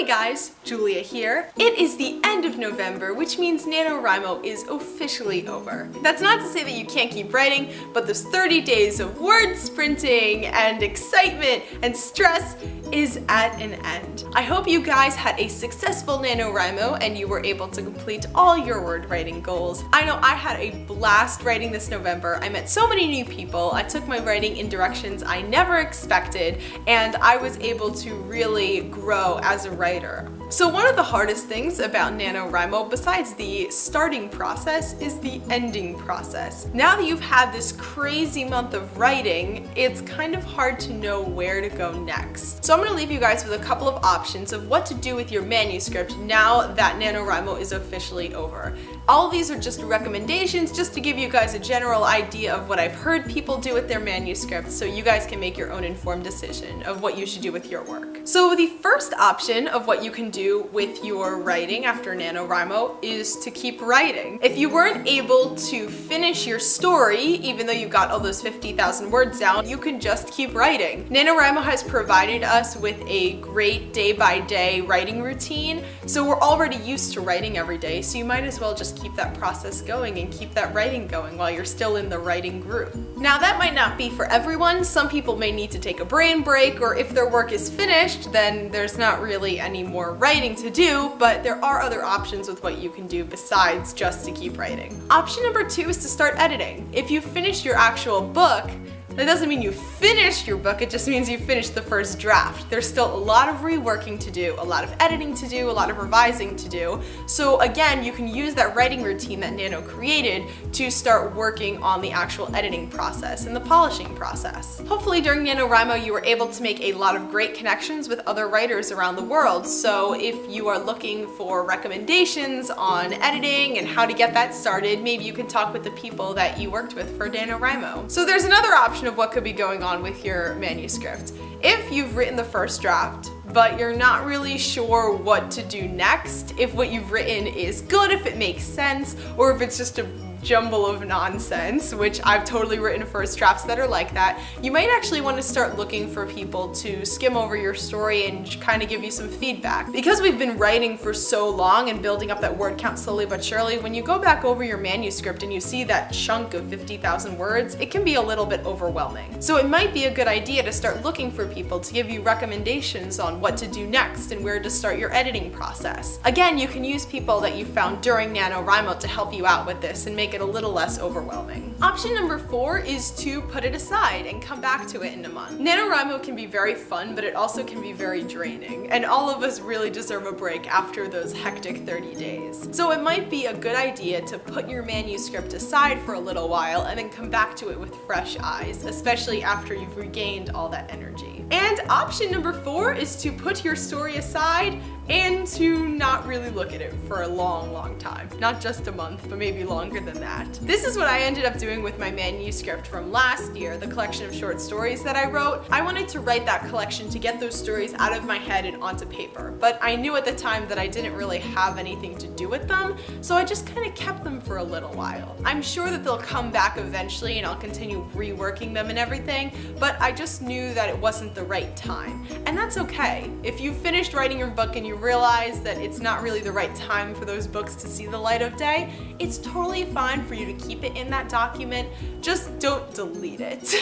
guys, Julia here. It is the end of November, which means NaNoWriMo is officially over. That's not to say that you can't keep writing, but those 30 days of word sprinting and excitement and stress is at an end. I hope you guys had a successful NaNoWriMo and you were able to complete all your word writing goals. I know I had a blast writing this November. I met so many new people. I took my writing in directions I never expected, and I was able to really grow as a writer. So one of the hardest things about NaNoWriMo, besides the starting process, is the ending process. Now that you've had this crazy month of writing, it's kind of hard to know where to go next. So I'm going to leave you guys with a couple of options of what to do with your manuscript now that NaNoWriMo is officially over. All of these are just recommendations just to give you guys a general idea of what I've heard people do with their manuscripts, so you guys can make your own informed decision of what you should do with your work. So the first option of what you can do with your writing after NaNoWriMo is to keep writing. If you weren't able to finish your story, even though you got all those 50,000 words down, you can just keep writing. NaNoWriMo has provided us with a great day-by-day writing routine, so we're already used to writing every day, so you might as well just keep that process going and keep that writing going while you're still in the writing group. Now that might not be for everyone. Some people may need to take a brain break, or if their work is finished, then there's not really any more writing to do, but there are other options with what you can do besides just to keep writing. Option number 2 is to start editing. If you finish your actual book, that doesn't mean you finished your book, it just means you finished the first draft. There's still a lot of reworking to do, a lot of editing to do, a lot of revising to do. So again, you can use that writing routine that Nano created to start working on the actual editing process and the polishing process. Hopefully during NaNoWriMo you were able to make a lot of great connections with other writers around the world. So if you are looking for recommendations on editing and how to get that started, maybe you can talk with the people that you worked with for NaNoWriMo. So there's another option of what could be going on with your manuscript. If you've written the first draft, but you're not really sure what to do next, if what you've written is good, if it makes sense, or if it's just a jumble of nonsense, which I've totally written first drafts that are like that, you might actually want to start looking for people to skim over your story and kind of give you some feedback. Because we've been writing for so long and building up that word count slowly but surely, when you go back over your manuscript and you see that chunk of 50,000 words, it can be a little bit overwhelming. So it might be a good idea to start looking for people to give you recommendations on what to do next and where to start your editing process. Again, you can use people that you found during NaNoWriMo to help you out with this and make it a little less overwhelming. Option number 4 is to put it aside and come back to it in a month. NaNoWriMo can be very fun, but it also can be very draining, and all of us really deserve a break after those hectic 30 days. So it might be a good idea to put your manuscript aside for a little while and then come back to it with fresh eyes, especially after you've regained all that energy. And option number 4 is to put your story aside and to not really look at it for a long time. Not just a month, but maybe longer than that. This is what I ended up doing with my manuscript from last year, the collection of short stories that I wrote. I wanted to write that collection to get those stories out of my head and onto paper, but I knew at the time that I didn't really have anything to do with them, so I just kind of kept them for a little while. I'm sure that they'll come back eventually and I'll continue reworking them and everything, but I just knew that it wasn't the right time. And that's okay. If you finished writing your book and you realize that it's not really the right time for those books to see the light of day, it's totally fine for you to keep it in that document. Just don't delete it.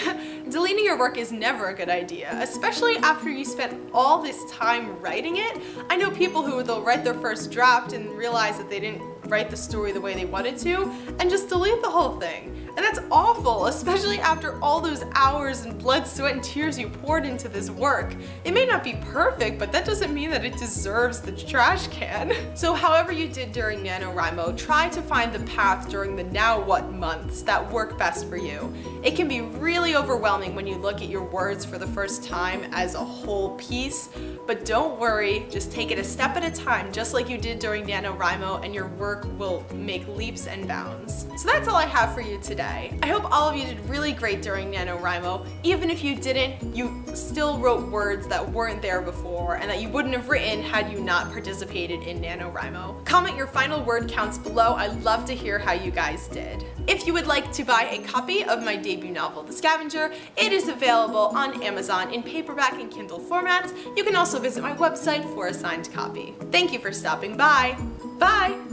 Deleting your work is never a good idea, especially after you spent all this time writing it. I know people who they'll write their first draft and realize that they didn't write the story the way they wanted to and just delete the whole thing. And that's awful, especially after all those hours and blood, sweat, and tears you poured into this work. It may not be perfect, but that doesn't mean that it deserves the trash can. So however you did during NaNoWriMo, try to find the path during the now what months that work best for you. It can be really overwhelming when you look at your words for the first time as a whole piece, but don't worry, just take it a step at a time, just like you did during NaNoWriMo, and your work will make leaps and bounds. So that's all I have for you today. day. I hope all of you did really great during NaNoWriMo. Even if you didn't, you still wrote words that weren't there before and that you wouldn't have written had you not participated in NaNoWriMo. Comment your final word counts below. I'd love to hear how you guys did. If you would like to buy a copy of my debut novel, The Scavenger, it is available on Amazon in paperback and Kindle formats. You can also visit my website for a signed copy. Thank you for stopping by. Bye!